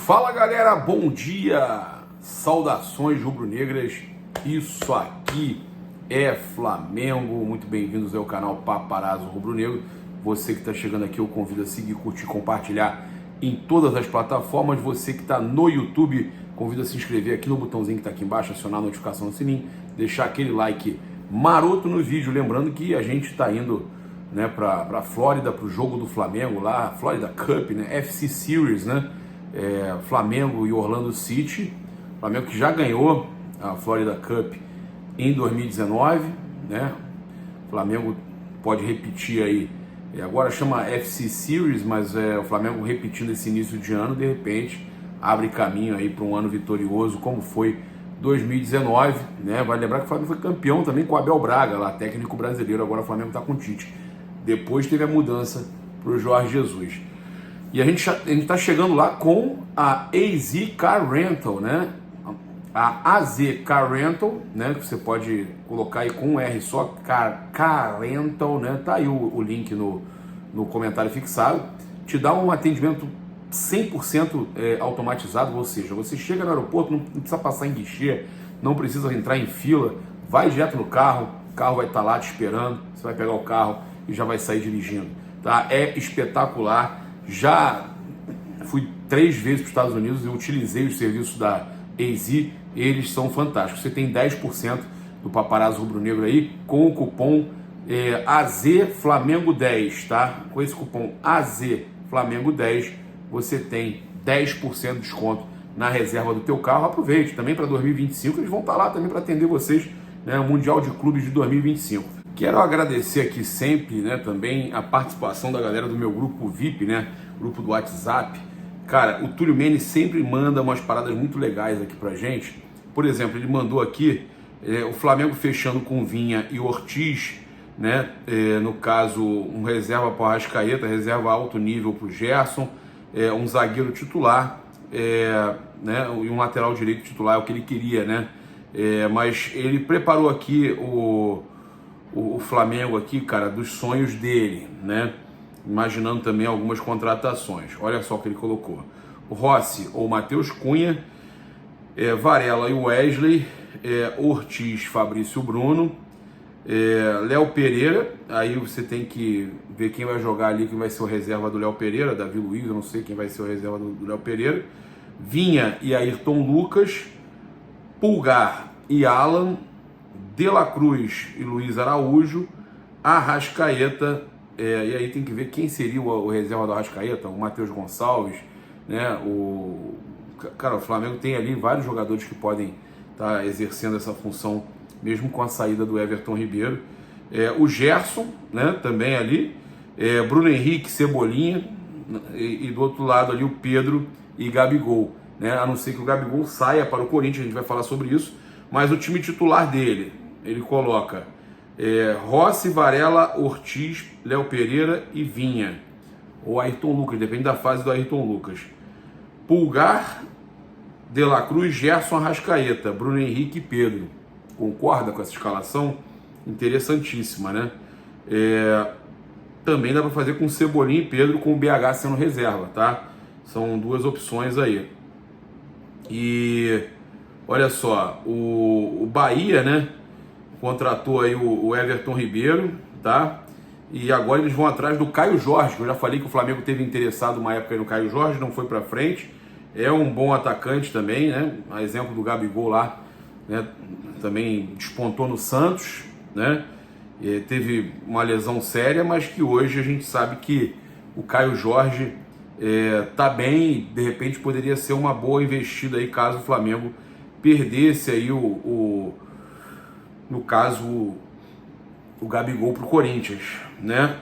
Fala galera, bom dia, saudações rubro-negras, isso aqui é Flamengo, muito bem-vindos ao canal Paparazzo Rubro-Negro. Você que está chegando aqui, eu convido a seguir, curtir, compartilhar em todas as plataformas. Você que está no YouTube, convido a se inscrever aqui no botãozinho que está aqui embaixo, acionar a notificação no sininho, deixar aquele like maroto no vídeo, lembrando que a gente está indo, né, para Flórida, para o jogo do Flamengo lá, Florida Cup, né, FC Series, né, Flamengo e Orlando City. Flamengo que já ganhou a Florida Cup em 2019, né, Flamengo pode repetir aí, agora chama FC Series, mas o Flamengo repetindo esse início de ano, de repente abre caminho aí para um ano vitorioso como foi 2019, né? Vai lembrar que o Flamengo foi campeão também com o Abel Braga, lá, técnico brasileiro. Agora o Flamengo está com o Tite. Depois teve a mudança para o Jorge Jesus. E a gente está chegando lá com a AZ Car Rental, né? A AZ Car Rental, né? Que você pode colocar aí com um R só, Car Rental, né? Tá aí o link no comentário fixado. Te dá um atendimento 100% automatizado, ou seja, você chega no aeroporto, não precisa passar em guichê, não precisa entrar em fila, vai direto no carro, o carro vai estar lá te esperando, você vai pegar o carro e já vai sair dirigindo, tá? É espetacular. Já fui 3 vezes para os Estados Unidos e utilizei os serviços da AZ, eles são fantásticos. Você tem 10% do Paparazzo Rubro-Negro aí com o cupom AZ Flamengo 10, tá? Com esse cupom AZ Flamengo 10 você tem 10% de desconto na reserva do teu carro. Aproveite também para 2025, eles vão estar lá também para atender vocês, né, o Mundial de Clubes de 2025. Quero agradecer aqui sempre, né, também a participação da galera do meu grupo VIP, né, grupo do WhatsApp. Cara, o Túlio Mene sempre manda umas paradas muito legais aqui pra gente. Por exemplo, ele mandou aqui o Flamengo fechando com Vinha e Ortiz, né, no caso um reserva para o Arrascaeta, reserva alto nível para o Gerson, um zagueiro titular, né, e um lateral direito titular, é o que ele queria, né? Mas ele preparou aqui o Flamengo aqui, cara, dos sonhos dele, né? Imaginando também algumas contratações. Olha só o que ele colocou: o Rossi ou Matheus Cunha, Varela e Wesley, Ortiz, Fabrício Bruno, Léo Pereira. Aí você tem que ver quem vai jogar ali, quem vai ser o reserva do Léo Pereira, Davi Luiz, eu não sei quem vai ser o reserva do Léo Pereira. Vinha e Ayrton Lucas, Pulgar e Alan, De La Cruz e Luiz Araújo, Arrascaeta, e aí tem que ver quem seria o reserva do Arrascaeta, o Matheus Gonçalves, né? Cara, o Flamengo tem ali vários jogadores que podem estar exercendo essa função, mesmo com a saída do Everton Ribeiro. O Gerson, né, também ali, Bruno Henrique, Cebolinha, e do outro lado ali o Pedro e Gabigol, né? A não ser que o Gabigol saia para o Corinthians, a gente vai falar sobre isso, mas o time titular dele, ele coloca Rossi, Varela, Ortiz, Léo Pereira e Vinha, ou Ayrton Lucas, depende da fase do Ayrton Lucas. Pulgar, De La Cruz, Gerson, Arrascaeta, Bruno Henrique e Pedro. Concorda com essa escalação? Interessantíssima, né? Também dá para fazer com Cebolinha e Pedro, com o BH sendo reserva, tá? São duas opções aí. E olha só, o Bahia, né, contratou aí o Everton Ribeiro, tá? E agora eles vão atrás do Caio Jorge, que eu já falei que o Flamengo teve interessado uma época aí no Caio Jorge, não foi para frente. É um bom atacante também, né? A exemplo do Gabigol lá, né, também despontou no Santos, né? Teve uma lesão séria, mas que hoje a gente sabe que o Caio Jorge tá bem e de repente poderia ser uma boa investida aí caso o Flamengo perdesse aí no caso o Gabigol pro Corinthians, né?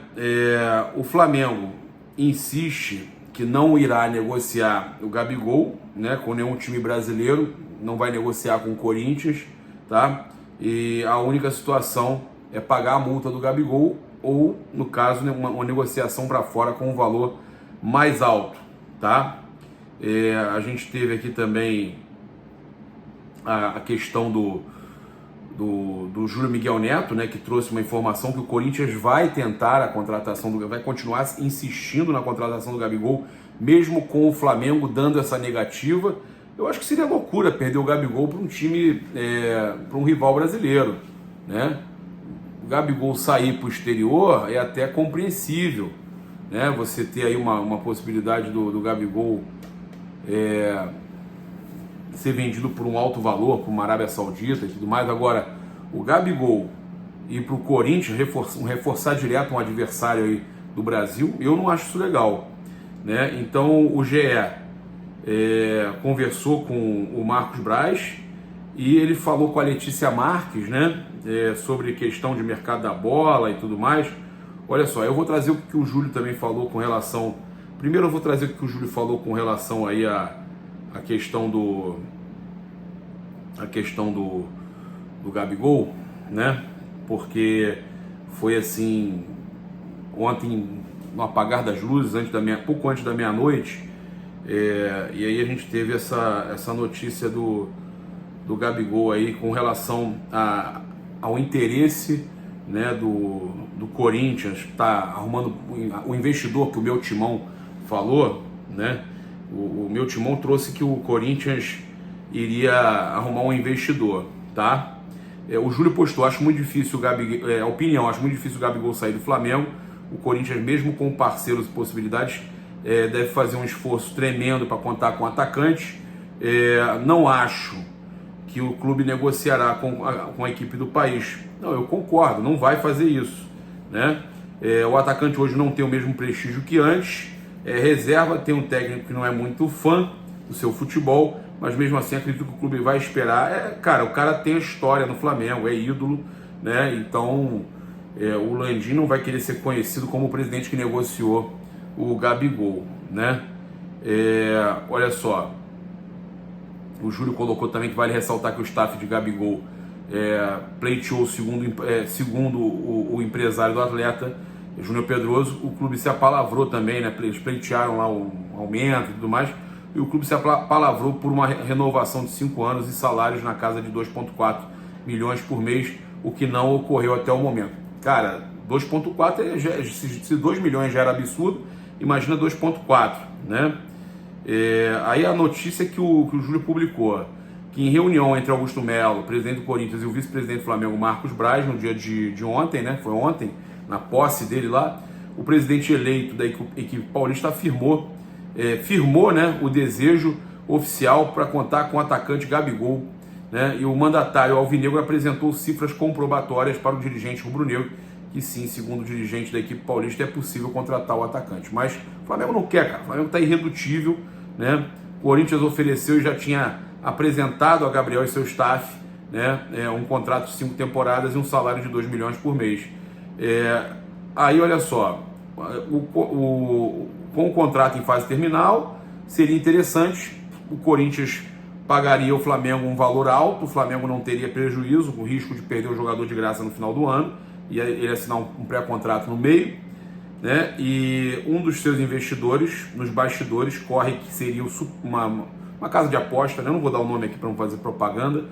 O Flamengo insiste que não irá negociar o Gabigol, né, com nenhum time brasileiro, não vai negociar com o Corinthians, tá? E a única situação é pagar a multa do Gabigol ou, no caso, uma negociação para fora com um valor mais alto, tá? A gente teve aqui também a questão do Júlio Miguel Neto, né, que trouxe uma informação que o Corinthians vai tentar a contratação, vai continuar insistindo na contratação do Gabigol, mesmo com o Flamengo dando essa negativa. Eu acho que seria loucura perder o Gabigol para um time, para um rival brasileiro, né? O Gabigol sair para o exterior é até compreensível, né? Você ter aí uma possibilidade do Gabigol ser vendido por um alto valor, para uma Arábia Saudita e tudo mais. Agora, o Gabigol ir para o Corinthians, reforçar direto um adversário aí do Brasil, eu não acho isso legal, né? Então o GE conversou com o Marcos Braz e ele falou com a Letícia Marques, né? Sobre questão de mercado da bola e tudo mais. Olha só, eu vou trazer o que o Júlio também falou com relação... Primeiro eu vou trazer o que o Júlio falou com relação aí a questão do Gabigol, né? Porque foi assim, ontem no apagar das luzes, pouco antes da meia-noite, e aí a gente teve essa notícia do Gabigol aí com relação ao interesse, né, do Corinthians, tá arrumando o investidor que o meu timão falou, né? O meu timão trouxe que o Corinthians iria arrumar um investidor, tá? O Júlio postou, acho muito difícil o Gabigol, acho muito difícil o Gabigol sair do Flamengo. O Corinthians, mesmo com parceiros e possibilidades, deve fazer um esforço tremendo para contar com atacante. Não acho que o clube negociará com a equipe do país. Não, eu concordo, não vai fazer isso, né? O atacante hoje não tem o mesmo prestígio que antes. Reserva, tem um técnico que não é muito fã do seu futebol, mas mesmo assim acredito que o clube vai esperar. Cara, o cara tem a história no Flamengo, é ídolo, né? Então o Landim não vai querer ser conhecido como o presidente que negociou o Gabigol, né? Olha só, o Júlio colocou também que vale ressaltar que o staff de Gabigol pleiteou, segundo o empresário do atleta, Júnior Pedroso, o clube se apalavrou também, né? Eles pleitearam lá um aumento e tudo mais, e o clube se apalavrou por uma renovação de 5 anos e salários na casa de 2,4 milhões por mês, o que não ocorreu até o momento. Cara, 2,4, se 2 milhões já era absurdo, imagina 2,4, né? Aí a notícia que o Júlio publicou, que em reunião entre Augusto Melo, presidente do Corinthians, e o vice-presidente do Flamengo, Marcos Braz, no dia de ontem, né? Foi ontem, na posse dele lá, o presidente eleito da equipe paulista firmou, né, o desejo oficial para contar com o atacante Gabigol, né? E o mandatário alvinegro apresentou cifras comprobatórias para o dirigente rubro-negro, que sim, segundo o dirigente da equipe paulista, é possível contratar o atacante. Mas o Flamengo não quer, cara. O Flamengo está irredutível, né? O Corinthians ofereceu e já tinha apresentado a Gabriel e seu staff, né, um contrato de 5 temporadas e um salário de 2 milhões por mês. Aí olha só, com o contrato em fase terminal, seria interessante, o Corinthians pagaria ao Flamengo um valor alto, o Flamengo não teria prejuízo, com o risco de perder o jogador de graça no final do ano, e ele assinar um pré-contrato no meio, né? E um dos seus investidores, nos bastidores, corre que seria uma casa de aposta, né? Eu não vou dar o nome aqui para não fazer propaganda,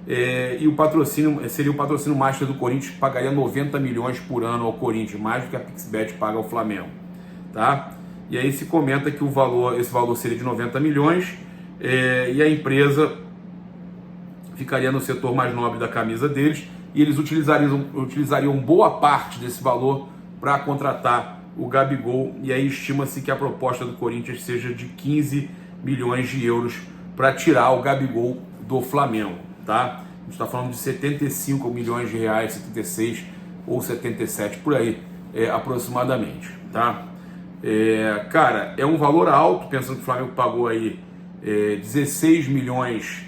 e o patrocínio seria o patrocínio master do Corinthians, que pagaria 90 milhões por ano ao Corinthians, mais do que a Pixbet paga ao Flamengo, tá? E aí se comenta que esse valor seria de 90 milhões, e a empresa ficaria no setor mais nobre da camisa deles, e eles utilizariam boa parte desse valor para contratar o Gabigol, e aí estima-se que a proposta do Corinthians seja de 15 milhões de euros para tirar o Gabigol do Flamengo, tá? A gente está falando de 75 milhões de reais, 76 ou 77, por aí, aproximadamente, tá? Cara, é um valor alto, pensando que o Flamengo pagou aí 16 milhões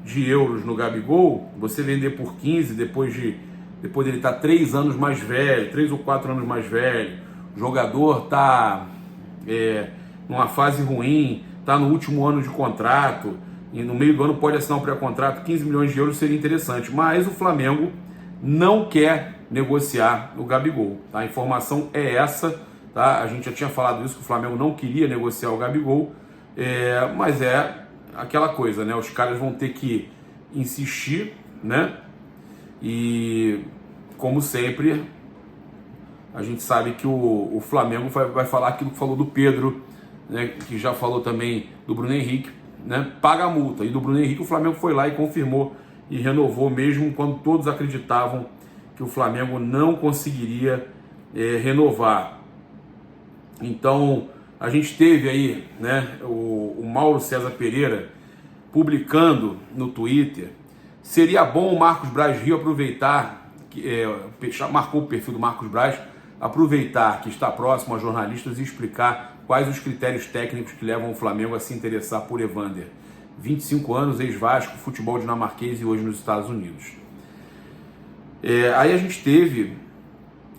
de euros no Gabigol, você vender por 15, depois dele estar 3 anos mais velho, 3 ou 4 anos mais velho, o jogador está numa fase ruim, está no último ano de contrato, e no meio do ano pode assinar um pré-contrato, 15 milhões de euros seria interessante, mas o Flamengo não quer negociar o Gabigol, tá? A informação é essa, tá? A gente já tinha falado isso, que o Flamengo não queria negociar o Gabigol, mas é aquela coisa, né? Os caras vão ter que insistir, né? E, como sempre, a gente sabe que o Flamengo vai falar aquilo que falou do Pedro, né, que já falou também do Bruno Henrique, né, paga a multa. E do Bruno Henrique o Flamengo foi lá e confirmou e renovou, mesmo quando todos acreditavam que o Flamengo não conseguiria renovar. Então a gente teve aí, né, o Mauro César Pereira publicando no Twitter: seria bom o Marcos Braz Rio aproveitar, marcou o perfil do Marcos Braz, aproveitar que está próximo a jornalistas e explicar quais os critérios técnicos que levam o Flamengo a se interessar por Evander. 25 anos, ex-Vasco, futebol dinamarquês e hoje nos Estados Unidos. Aí a gente teve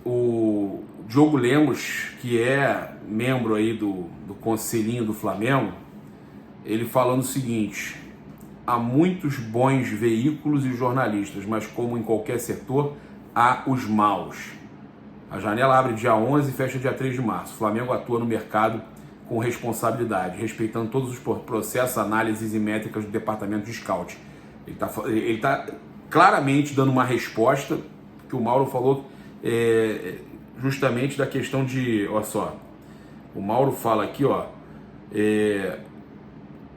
o Diogo Lemos, que é membro aí do conselhinho do Flamengo, ele falando o seguinte: há muitos bons veículos e jornalistas, mas como em qualquer setor, há os maus. A janela abre dia 11 e fecha dia 3 de março. O Flamengo atua no mercado com responsabilidade, respeitando todos os processos, análises e métricas do departamento de scout. Ele tá claramente dando uma resposta que o Mauro falou, justamente da questão de, olha só, o Mauro fala aqui,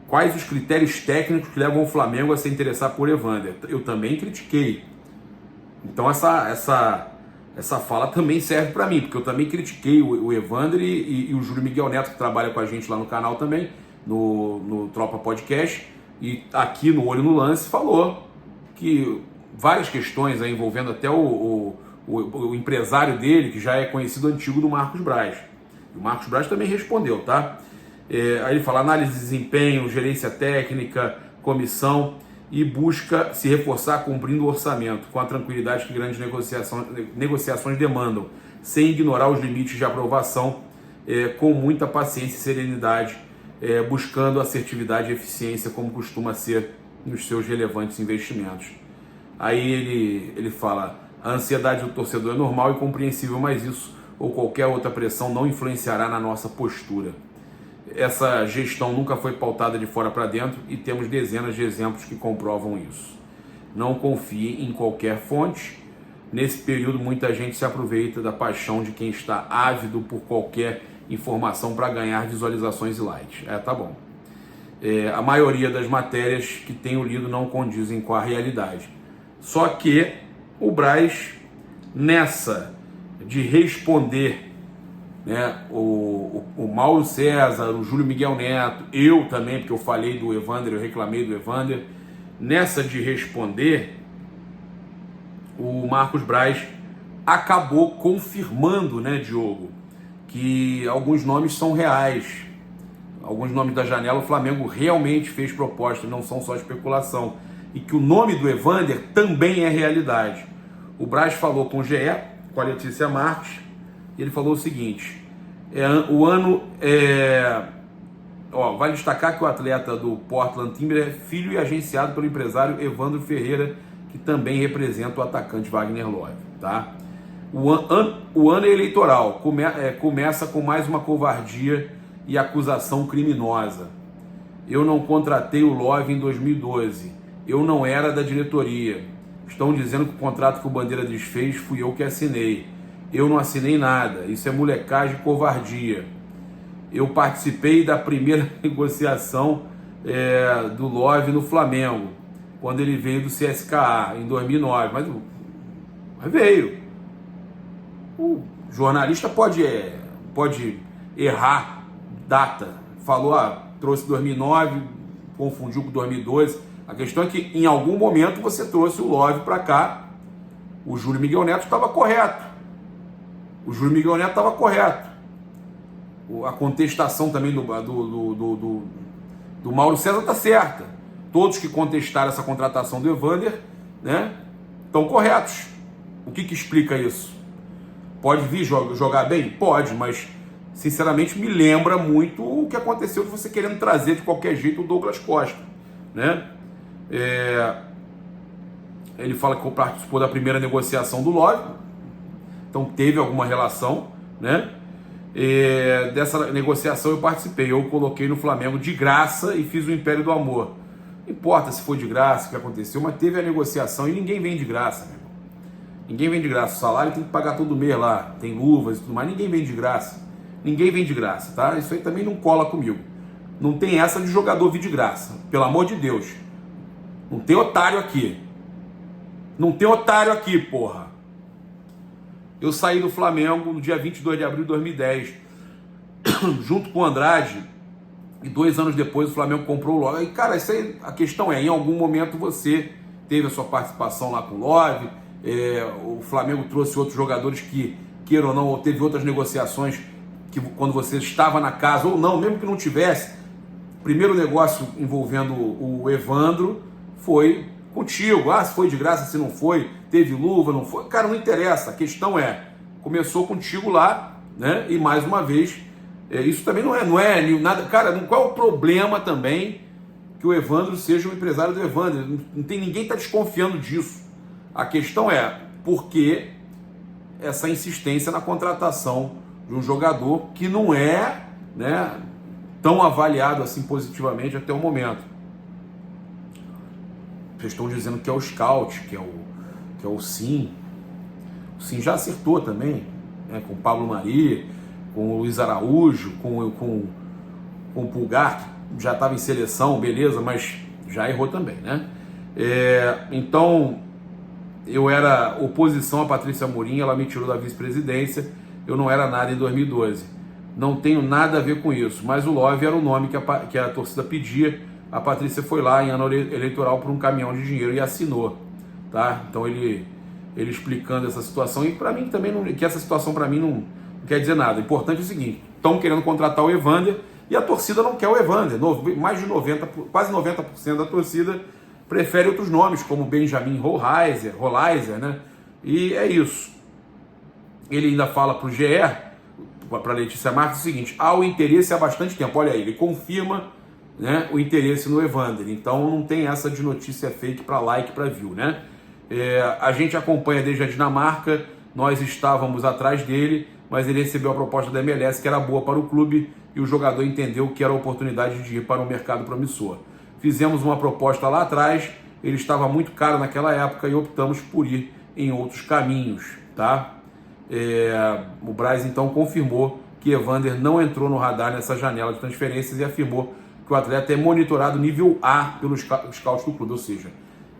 quais os critérios técnicos que levam o Flamengo a se interessar por Evander. Eu também critiquei. Então essa fala também serve para mim, porque eu também critiquei o Evander e o Júlio Miguel Neto, que trabalha com a gente lá no canal também, no Tropa Podcast, e aqui no Olho no Lance falou que várias questões aí, envolvendo até o empresário dele, que já é conhecido antigo do Marcos Braz. O Marcos Braz também respondeu, tá? Aí ele fala: análise de desempenho, gerência técnica, comissão, e busca se reforçar cumprindo o orçamento, com a tranquilidade que grandes negociações demandam, sem ignorar os limites de aprovação, com muita paciência e serenidade, buscando assertividade e eficiência, como costuma ser nos seus relevantes investimentos. Aí ele fala: a ansiedade do torcedor é normal e compreensível, mas isso ou qualquer outra pressão não influenciará na nossa postura. Essa gestão nunca foi pautada de fora para dentro e temos dezenas de exemplos que comprovam isso. Não confie em qualquer fonte. Nesse período, muita gente se aproveita da paixão de quem está ávido por qualquer informação para ganhar visualizações e likes. Tá bom. A maioria das matérias que tenho lido não condizem com a realidade. Só que o Braz, nessa de responder, né, o Mauro César, o Júlio Miguel Neto, eu também, porque eu falei do Evander, eu reclamei do Evander, nessa de responder, o Marcos Braz acabou confirmando, né, Diogo, que alguns nomes são reais. Alguns nomes da janela o Flamengo realmente fez proposta, não são só especulação. E que o nome do Evander também é realidade. O Braz falou com o GE, com a Letícia Marques, e ele falou o seguinte: vale destacar que o atleta do Portland Timber é filho e agenciado pelo empresário Evandro Ferreira, que também representa o atacante Wagner Love. Tá? O ano eleitoral começa com mais uma covardia e acusação criminosa. Eu não contratei o Love em 2012. Eu não era da diretoria. Estão dizendo que o contrato que o Bandeira desfez fui eu que assinei. Eu não assinei nada. Isso é molecagem e covardia. Eu participei da primeira negociação do Love no Flamengo, quando ele veio do CSKA em 2009. Mas veio. O jornalista pode errar data. Falou, trouxe 2009, confundiu com 2012. A questão é que em algum momento você trouxe o Love para cá. O Júlio Miguel Neto estava correto. A contestação também do Mauro César está certa. Todos que contestaram essa contratação do Evander, né, estão corretos. O que explica isso? Pode vir jogar bem? Pode, mas sinceramente me lembra muito o que aconteceu de você querendo trazer de qualquer jeito o Douglas Costa, né? Ele fala que participou da primeira negociação do Love, então teve alguma relação, né? Dessa negociação eu participei, eu coloquei no Flamengo de graça e fiz o Império do Amor. Não importa se foi de graça, o que aconteceu, mas teve a negociação e ninguém vem de graça, meu irmão. Ninguém vem de graça. O salário tem que pagar todo mês lá. Tem luvas e tudo mais. Ninguém vem de graça. Ninguém vem de graça, tá? Isso aí também não cola comigo. Não tem essa de jogador vir de graça. Pelo amor de Deus. Não tem otário aqui. Não tem otário aqui, porra. Eu saí do Flamengo no dia 22 de abril de 2010, junto com o Andrade, e 2 anos depois o Flamengo comprou o Love. E, cara, isso aí, a questão é, em algum momento você teve a sua participação lá com o Love, o Flamengo trouxe outros jogadores que, queira ou não, ou teve outras negociações que quando você estava na casa, ou não, mesmo que não tivesse, o primeiro negócio envolvendo o Evandro foi contigo. Ah, se foi de graça, se não foi, teve luva, não foi. Cara, não interessa. A questão é, começou contigo lá, né? E mais uma vez, isso também não é nada. Cara, qual é o problema também que o Evandro seja o empresário do Evandro? Não tem ninguém que está desconfiando disso. A questão é por que essa insistência na contratação de um jogador que não é, né, tão avaliado assim positivamente até o momento. Vocês estão dizendo que é o Scout, que é o Sim. O Sim já acertou também, né, com o Pablo Mari, com o Luiz Araújo, com o Pulgar, que já estava em seleção, beleza, mas já errou também, né? Então, eu era oposição a Patrícia Amorim, ela me tirou da vice-presidência, eu não era nada em 2012. Não tenho nada a ver com isso, mas o Love era o nome que a torcida pedia. A Patrícia foi lá em ano eleitoral por um caminhão de dinheiro e assinou, tá? Então ele explicando essa situação, e para mim também, que essa situação para mim não quer dizer nada. O importante é o seguinte, estão querendo contratar o Evander e a torcida não quer o Evander. Mais de 90%, quase 90% da torcida prefere outros nomes, como Benjamin Rolaiser, né? E é isso. Ele ainda fala para o GE, para a Letícia Marques, o seguinte: há o interesse há bastante tempo. Olha aí, ele confirma, né, o interesse no Evander. Então não tem essa de notícia fake para like, para view, né? A gente acompanha desde a Dinamarca, nós estávamos atrás dele, mas ele recebeu a proposta da MLS, que era boa para o clube, e o jogador entendeu que era a oportunidade de ir para um mercado promissor. Fizemos uma proposta lá atrás, ele estava muito caro naquela época e optamos por ir em outros caminhos, tá? O Braz então confirmou que Evander não entrou no radar nessa janela de transferências e afirmou que o atleta é monitorado nível A pelos scouts do clube, ou seja,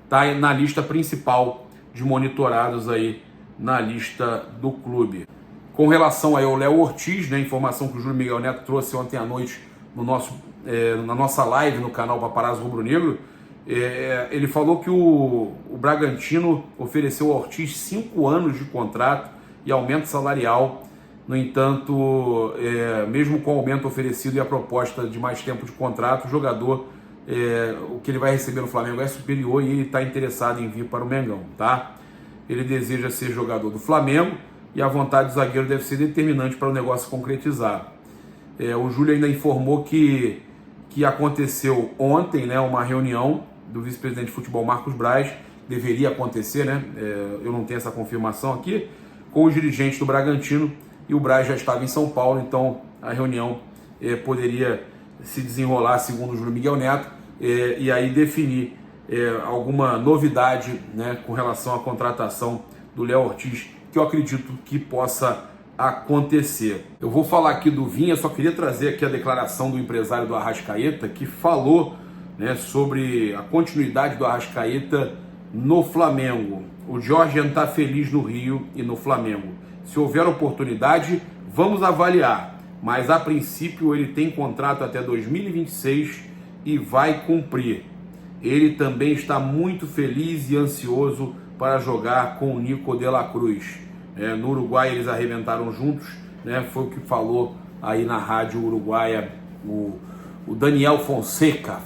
está na lista principal de monitorados aí na lista do clube. Com relação aí ao Léo Ortiz, né, informação que o Júlio Miguel Neto trouxe ontem à noite na nossa live no canal Paparazzo Rubro Negro, ele falou que o Bragantino ofereceu ao Ortiz 5 anos de contrato e aumento salarial. No entanto, mesmo com o aumento oferecido e a proposta de mais tempo de contrato, o jogador, o que ele vai receber no Flamengo é superior e ele está interessado em vir para o Mengão, tá? Ele deseja ser jogador do Flamengo e a vontade do zagueiro deve ser determinante para o negócio concretizar. O Júlio ainda informou que aconteceu ontem, né, uma reunião do vice-presidente de futebol Marcos Braz, deveria acontecer, né? Eu não tenho essa confirmação aqui, com os dirigentes do Bragantino, e o Braz já estava em São Paulo, então a reunião poderia se desenrolar, segundo o Júlio Miguel Neto, e aí definir alguma novidade, né, com relação à contratação do Léo Ortiz, que eu acredito que possa acontecer. Eu vou falar aqui do Vinha, só queria trazer aqui a declaração do empresário do Arrascaeta, que falou, né, sobre a continuidade do Arrascaeta no Flamengo. O Jorge está feliz no Rio e no Flamengo. Se houver oportunidade, vamos avaliar, mas a princípio ele tem contrato até 2026 e vai cumprir. Ele também está muito feliz e ansioso para jogar com o Nico de la Cruz. No Uruguai eles arrebentaram juntos, né? Foi o que falou aí na rádio uruguaia o Daniel Fonseca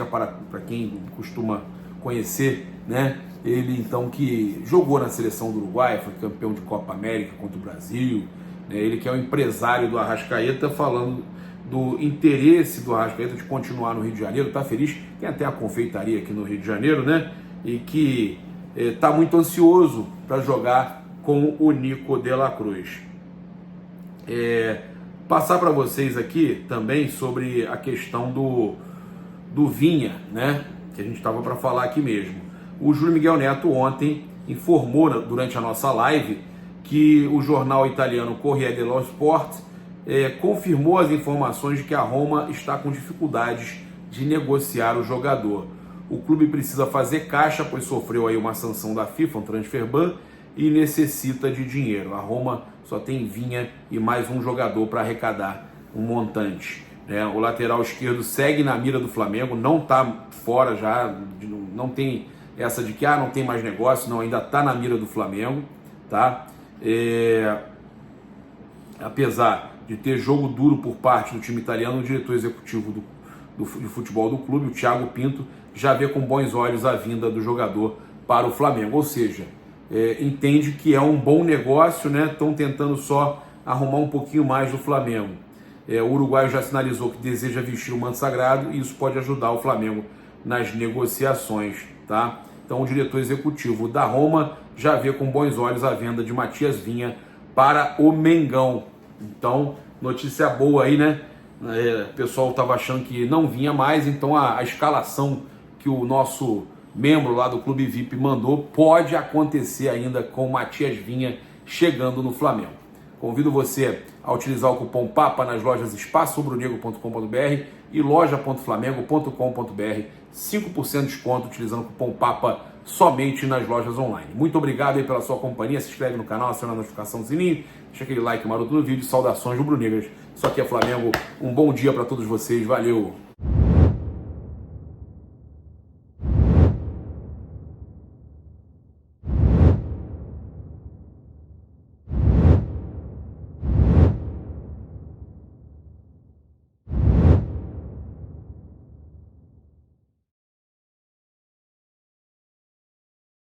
para quem costuma conhecer, né? Ele então que jogou na seleção do Uruguai, foi campeão de Copa América contra o Brasil, né? Ele que é o empresário do Arrascaeta, falando do interesse do Arrascaeta de continuar no Rio de Janeiro, tá feliz, tem até a confeitaria aqui no Rio de Janeiro, né? E que tá muito ansioso para jogar com o Nico de la Cruz. Passar para vocês aqui também sobre a questão do Vinha, né? Que a gente estava para falar aqui mesmo. O Júlio Miguel Neto ontem informou durante a nossa live que o jornal italiano Corriere dello Sport confirmou as informações de que a Roma está com dificuldades de negociar o jogador. O clube precisa fazer caixa, pois sofreu aí uma sanção da FIFA, um transfer ban, e necessita de dinheiro. A Roma só tem Vinha e mais um jogador para arrecadar um montante. O lateral esquerdo segue na mira do Flamengo, não está fora já, não tem essa de que não tem mais negócio, não, ainda está na mira do Flamengo, tá? Apesar de ter jogo duro por parte do time italiano, o diretor executivo de futebol do clube, o Thiago Pinto, já vê com bons olhos a vinda do jogador para o Flamengo, ou seja, entende que é um bom negócio, né? Estão tentando só arrumar um pouquinho mais do Flamengo. O uruguaio já sinalizou que deseja vestir o manto sagrado e isso pode ajudar o Flamengo nas negociações, tá? Então o diretor executivo da Roma já vê com bons olhos a venda de Matias Vinha para o Mengão. Então, notícia boa aí, né? O pessoal estava achando que não vinha mais, então a escalação que o nosso membro lá do Clube VIP mandou pode acontecer ainda com o Matias Vinha chegando no Flamengo. Convido você a utilizar o cupom PAPA nas lojas espaçorubronegro.com.br e loja.flamengo.com.br, 5% de desconto utilizando o cupom PAPA somente nas lojas online. Muito obrigado aí pela sua companhia, se inscreve no canal, aciona a notificação do sininho, deixa aquele like maroto no vídeo, saudações rubro-negras. Isso aqui é Flamengo, um bom dia para todos vocês, valeu!